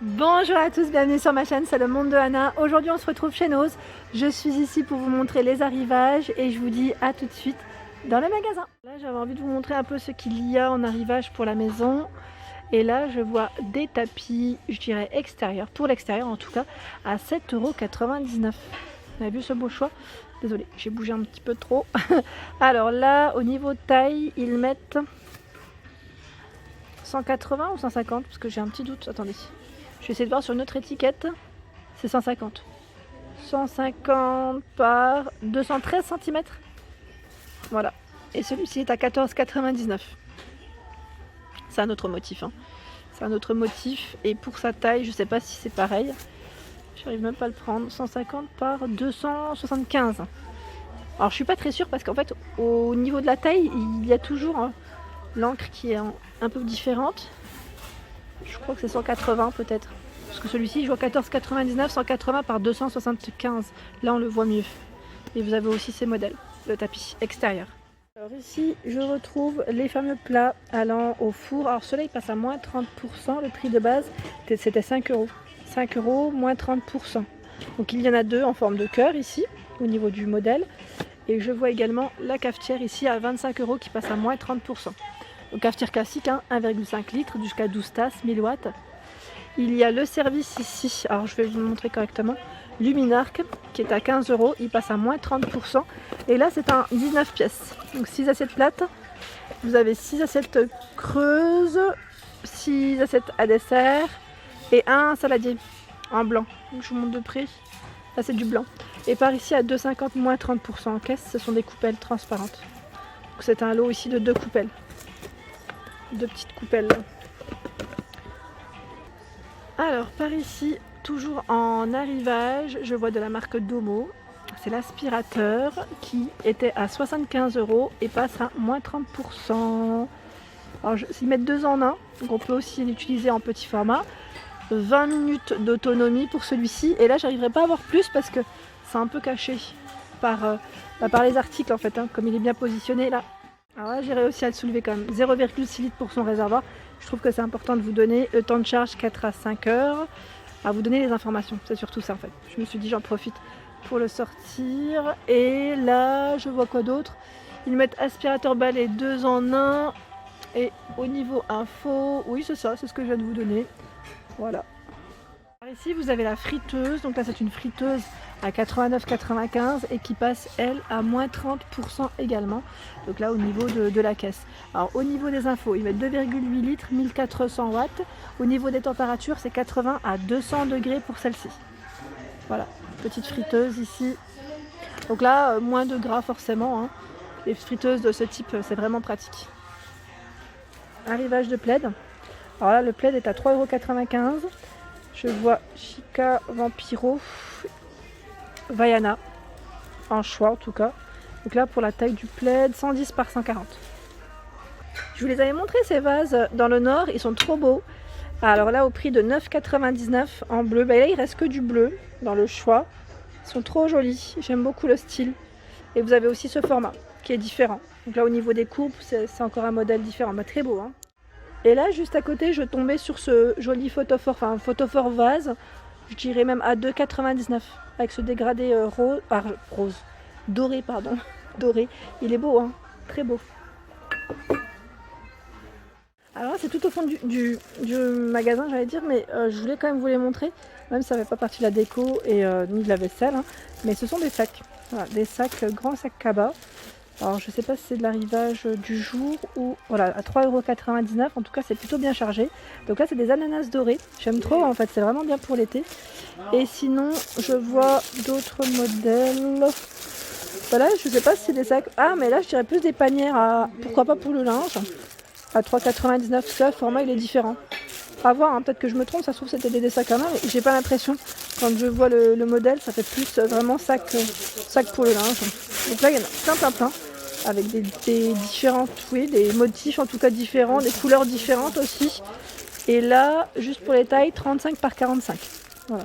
Bonjour à tous, bienvenue sur ma chaîne, c'est le monde de Anna. Aujourd'hui on se retrouve chez Noz. Je suis ici pour vous montrer les arrivages et je vous dis à tout de suite dans le magasin. Là j'avais envie de vous montrer un peu ce qu'il y a en arrivage pour la maison. Et là je vois des tapis, je dirais extérieurs, pour l'extérieur en tout cas, à 7,99 €. Vous avez vu ce beau choix? Désolée, j'ai bougé un petit peu trop. Alors là, au niveau taille, ils mettent 180 ou 150 parce que j'ai un petit doute, attendez. Je vais essayer de voir sur une autre étiquette. C'est 150. 150 par 213 cm. Voilà. Et celui-ci est à 14,99 €. C'est un autre motif. Hein. C'est un autre motif. Et pour sa taille, je ne sais pas si c'est pareil. J'arrive même pas à le prendre. 150 par 275. Alors je suis pas très sûre parce qu'en fait, au niveau de la taille, il y a toujours l'encre qui est un peu différente. Je crois que c'est 180 peut-être. Parce que celui-ci, je vois 14,99, 180 par 275. Là, on le voit mieux. Et vous avez aussi ces modèles de tapis extérieur. Alors ici, je retrouve les fameux plats allant au four. Alors ceux-là, ils passent à moins 30%. Le prix de base, c'était 5 €. 5 €, moins 30%. Donc il y en a deux en forme de cœur ici, au niveau du modèle. Et je vois également la cafetière ici à 25 € qui passe à moins 30%. Donc cafetière classique, hein, 1,5 litres jusqu'à 12 tasses, 1000 watts. Il y a le service ici, alors je vais vous le montrer correctement, Luminarc qui est à 15 €, il passe à moins 30%. Et là c'est un 19 pièces, donc 6 assiettes plates, vous avez 6 assiettes creuses, 6 assiettes à dessert et un saladier en blanc. Donc je vous montre de près, là c'est du blanc. Et par ici à 2,50 moins 30% en caisse, ce sont des coupelles transparentes. Donc c'est un lot ici de 2 coupelles. Deux petites coupelles. Alors par ici, toujours en arrivage, je vois de la marque Domo. C'est l'aspirateur qui était à 75 € et passe à moins 30%. Alors ils mettent 2 en 1, donc on peut aussi l'utiliser en petit format. 20 minutes d'autonomie pour celui-ci. Et là j'arriverai pas à voir plus parce que c'est un peu caché par les articles en fait, hein, comme il est bien positionné là. Alors là, j'irai aussi à le soulever quand même. 0,6 litres pour son réservoir. Je trouve que c'est important de vous donner le temps de charge 4 à 5 heures. À vous donner les informations. C'est surtout ça en fait. Je me suis dit, j'en profite pour le sortir. Et là, je vois quoi d'autre? Ils mettent aspirateur balai 2 en 1. Et au niveau info, oui, c'est ça, c'est ce que je viens de vous donner. Voilà. Ici vous avez la friteuse, donc là c'est une friteuse à 89,95 et qui passe elle à moins 30% également, donc là au niveau de la caisse. Alors au niveau des infos, ils mettent 2,8 litres, 1400 watts, au niveau des températures c'est 80 à 200 degrés pour celle-ci. Voilà, petite friteuse ici, donc là moins de gras forcément, hein. Les friteuses de ce type c'est vraiment pratique. Arrivage de plaid, alors là le plaid est à 3,95 €. Je vois Chica Vampiro Vaiana, en choix en tout cas. Donc là pour la taille du plaid, 110 par 140. Je vous les avais montré ces vases dans le nord, ils sont trop beaux. Alors là au prix de 9,99 € en bleu, là il reste que du bleu dans le choix. Ils sont trop jolis, j'aime beaucoup le style. Et vous avez aussi ce format qui est différent. Donc là au niveau des coupes, c'est encore un modèle différent, mais très beau. Hein. Et là, juste à côté, je tombais sur ce joli photophore, enfin un photophore vase, je dirais même à 2,99 € avec ce dégradé doré, pardon, doré. Il est beau, hein, très beau. Alors là, c'est tout au fond du magasin, j'allais dire, mais je voulais quand même vous les montrer, même si ça ne fait pas partie de la déco et ni de la vaisselle, hein, mais ce sont des sacs, voilà, des sacs, grands sacs cabas. Alors je sais pas si c'est de l'arrivage du jour ou voilà à 3,99 € en tout cas c'est plutôt bien chargé. Donc là c'est des ananas dorés, j'aime trop en fait, c'est vraiment bien pour l'été. Et sinon je vois d'autres modèles. Voilà, je sais pas si c'est des sacs. Ah mais là je dirais plus des panières à pourquoi pas pour le linge à 3,99 €, parce que là, le format il est différent. À voir, hein, peut-être que je me trompe, ça se trouve c'était des sacs à main, mais j'ai pas l'impression. Quand je vois le modèle, ça fait plus vraiment sac pour le linge. Donc là il y en a plein. Avec des différentes, oui, des motifs en tout cas différents, des couleurs différentes aussi. Et là, juste pour les tailles, 35 par 45. Voilà,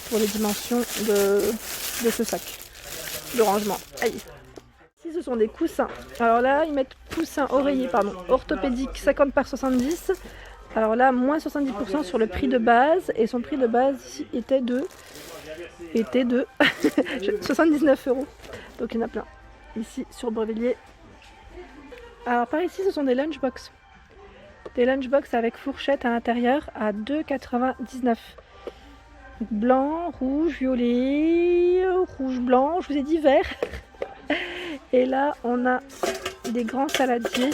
pour les dimensions de ce sac de rangement. Aïe. Ici, ce sont des coussins. Alors là, ils mettent coussins oreillers, pardon, orthopédiques 50 par 70. Alors là, moins 70% sur le prix de base. Et son prix de base ici était de 79 €. Donc il y en a plein. Ici sur Brevilliers. Alors par ici, ce sont des lunchbox. Des lunchbox avec fourchette à l'intérieur à 2,99 €. Blanc, rouge, violet, rouge, blanc. Je vous ai dit vert. Et là, on a des grands saladiers.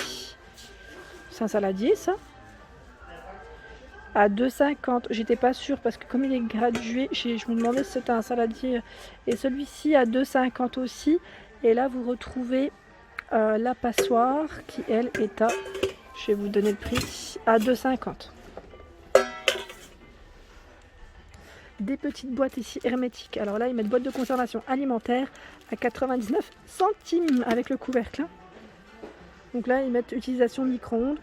C'est un saladier, ça. À 2,50 €. J'étais pas sûre parce que comme il est gradué, je me demandais si c'était un saladier. Et celui-ci à 2,50 € aussi. Et là, vous retrouvez la passoire qui, elle, est à... Je vais vous donner le prix. À 2,50 €. Des petites boîtes ici hermétiques. Alors là, ils mettent boîte de conservation alimentaire à 99 centimes avec le couvercle. Donc là, ils mettent utilisation micro-ondes.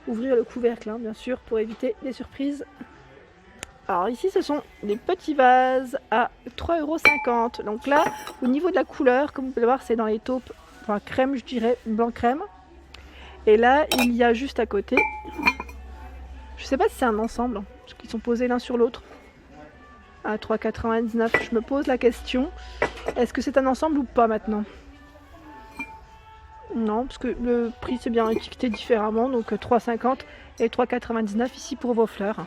Ouvrir le couvercle, hein, bien sûr, pour éviter les surprises. Alors ici, ce sont des petits vases à 3,50 €. Donc là, au niveau de la couleur, comme vous pouvez le voir, c'est dans les taupes, enfin crème, je dirais, blanc crème. Et là, il y a juste à côté, je sais pas si c'est un ensemble, hein, parce qu'ils sont posés l'un sur l'autre. À 3,99 €. Je me pose la question, est-ce que c'est un ensemble ou pas maintenant? Non, parce que le prix c'est bien étiqueté différemment, donc 3,50 € et 3,99 € ici pour vos fleurs.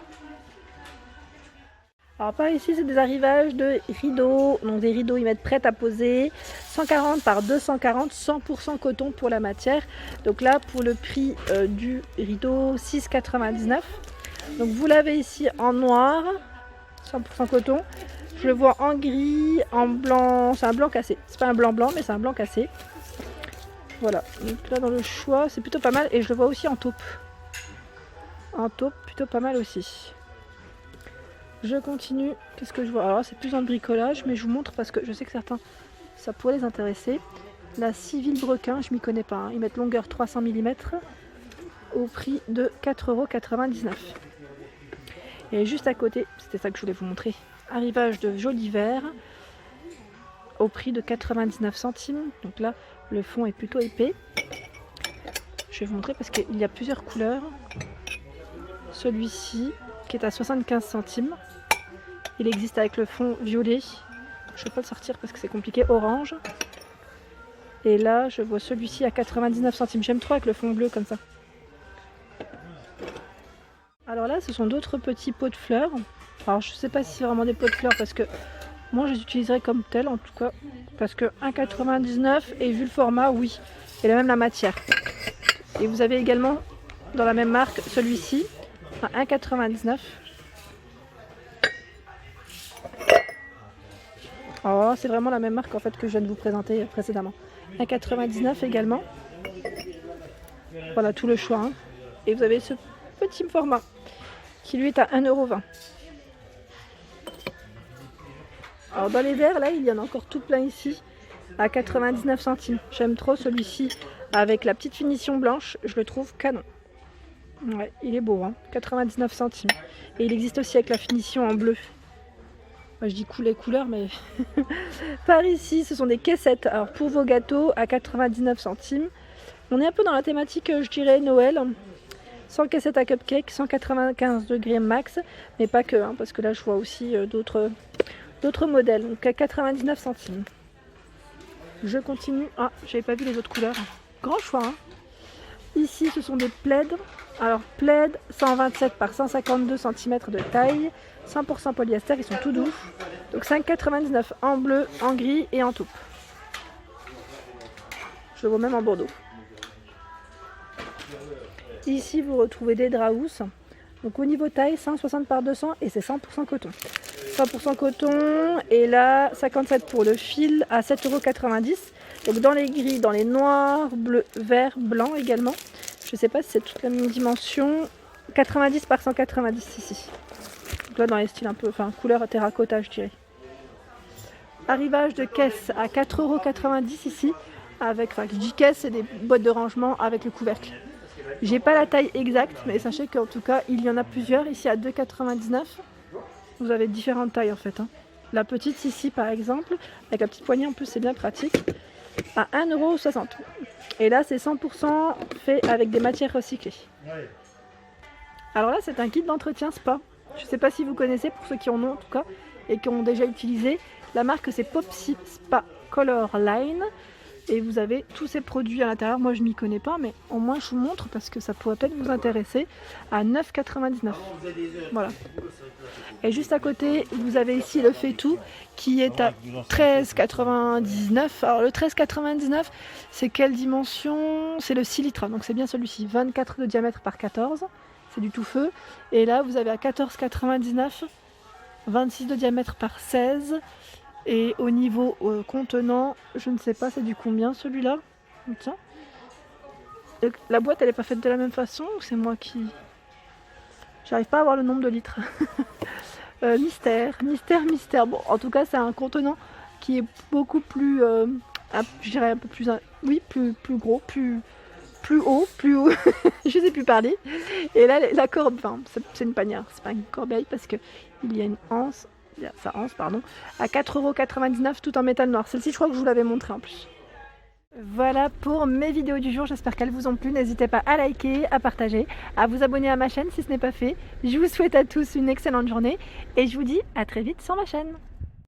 Alors par ici, c'est des arrivages de rideaux. Donc des rideaux, ils mettent prêts à poser. 140 par 240, 100% coton pour la matière. Donc là, pour le prix du rideau, 6,99 €. Donc vous l'avez ici en noir, 100% coton. Je le vois en gris, en blanc. C'est un blanc cassé. C'est pas un blanc blanc, mais c'est un blanc cassé. Voilà. Donc là, dans le choix, c'est plutôt pas mal. Et je le vois aussi en taupe. En taupe, plutôt pas mal aussi. Je continue. Qu'est-ce que je vois? Alors c'est plus dans le bricolage, mais je vous montre parce que je sais que certains, ça pourrait les intéresser. La Civil Brequin, je m'y connais pas. Hein. Ils mettent longueur 300 mm au prix de 4,99 €. Et juste à côté, c'était ça que je voulais vous montrer, arrivage de joli vert au prix de 99 centimes. Donc là, le fond est plutôt épais. Je vais vous montrer parce qu'il y a plusieurs couleurs. Celui-ci qui est à 75 centimes. Il existe avec le fond violet. Je ne vais pas le sortir parce que c'est compliqué. Orange. Et là, je vois celui-ci à 99 centimes. J'aime trop avec le fond bleu comme ça. Alors là, ce sont d'autres petits pots de fleurs. Alors je ne sais pas si c'est vraiment des pots de fleurs parce que moi je les utiliserai comme tels en tout cas. Parce que 1,99 € et vu le format, oui. Et même la matière. Et vous avez également dans la même marque celui-ci à 1,99 €. Oh, c'est vraiment la même marque en fait que je viens de vous présenter précédemment. 1,99 € également. Voilà tout le choix. Hein. Et vous avez ce petit format qui lui est à 1,20 €. Alors dans les verres là, il y en a encore tout plein ici à 99 centimes. J'aime trop celui-ci avec la petite finition blanche, je le trouve canon. Ouais, il est beau, hein, 99 centimes. Et il existe aussi avec la finition en bleu. Moi je dis les couleurs, mais par ici, ce sont des caissettes. Alors pour vos gâteaux à 99 centimes. On est un peu dans la thématique, je dirais, Noël. 100 caissettes à cupcake, 195 degrés max, mais pas que, hein, parce que là je vois aussi d'autres modèles. Donc à 99 centimes. Je continue. Ah, j'avais pas vu les autres couleurs. Grand choix. Hein. Ici, ce sont des plaids. Alors, plaid 127 par 152 cm de taille. 100% polyester, ils sont tout doux. Donc 5,99 € en bleu, en gris et en taupe. Je le vois même en bordeaux. Ici, vous retrouvez des draps. Donc au niveau taille, 160 par 200 et c'est 100% coton. 100% coton et là 57 pour le fil à 7,90 €. Donc dans les gris, dans les noirs, bleus, verts, blancs également. Je ne sais pas si c'est toute la même dimension. 90 par 190 ici. Donc là dans les styles un peu, enfin couleur terracotta je dirais. Arrivage de caisse à 4,90 € ici. Avec, enfin je dis caisse, c'est des boîtes de rangement avec le couvercle. J'ai pas la taille exacte, mais sachez qu'en tout cas, il y en a plusieurs. Ici à 2,99 €. Vous avez différentes tailles en fait. Hein. La petite ici par exemple, avec la petite poignée en plus, c'est bien pratique. À 1,60 €. Et là, c'est 100% fait avec des matières recyclées. Alors là, c'est un kit d'entretien spa. Je ne sais pas si vous connaissez, pour ceux qui en ont en tout cas, et qui ont déjà utilisé. La marque, c'est Popsi Spa Color Line. Et vous avez tous ces produits à l'intérieur. Moi, je m'y connais pas, mais au moins, je vous montre parce que ça pourrait peut-être vous intéresser. À 9,99 €. Voilà. Et juste à côté, vous avez ici le Faitout qui est à 13,99 €. Alors, le 13,99 €, c'est quelle dimension? C'est le 6 litres, donc c'est bien celui-ci. 24 de diamètre par 14. C'est du tout feu. Et là, vous avez à 14,99 €, 26 de diamètre par 16. Et au niveau contenant, je ne sais pas, c'est du combien celui-là? Tiens. La boîte, elle n'est pas faite de la même façon ou c'est moi qui... J'arrive pas à voir le nombre de litres. Mystère. Bon, en tout cas, c'est un contenant qui est beaucoup plus... je dirais un peu plus... oui, plus gros, plus haut. Je sais plus parler. Et là, la corbe, enfin, c'est une panière, c'est pas une corbeille parce que il y a une anse. Ça anse, pardon, à 4,99 € tout en métal noir. Celle-ci, je crois que je vous l'avais montré en plus. Voilà pour mes vidéos du jour, j'espère qu'elles vous ont plu. N'hésitez pas à liker, à partager, à vous abonner à ma chaîne si ce n'est pas fait. Je vous souhaite à tous une excellente journée et je vous dis à très vite sur ma chaîne.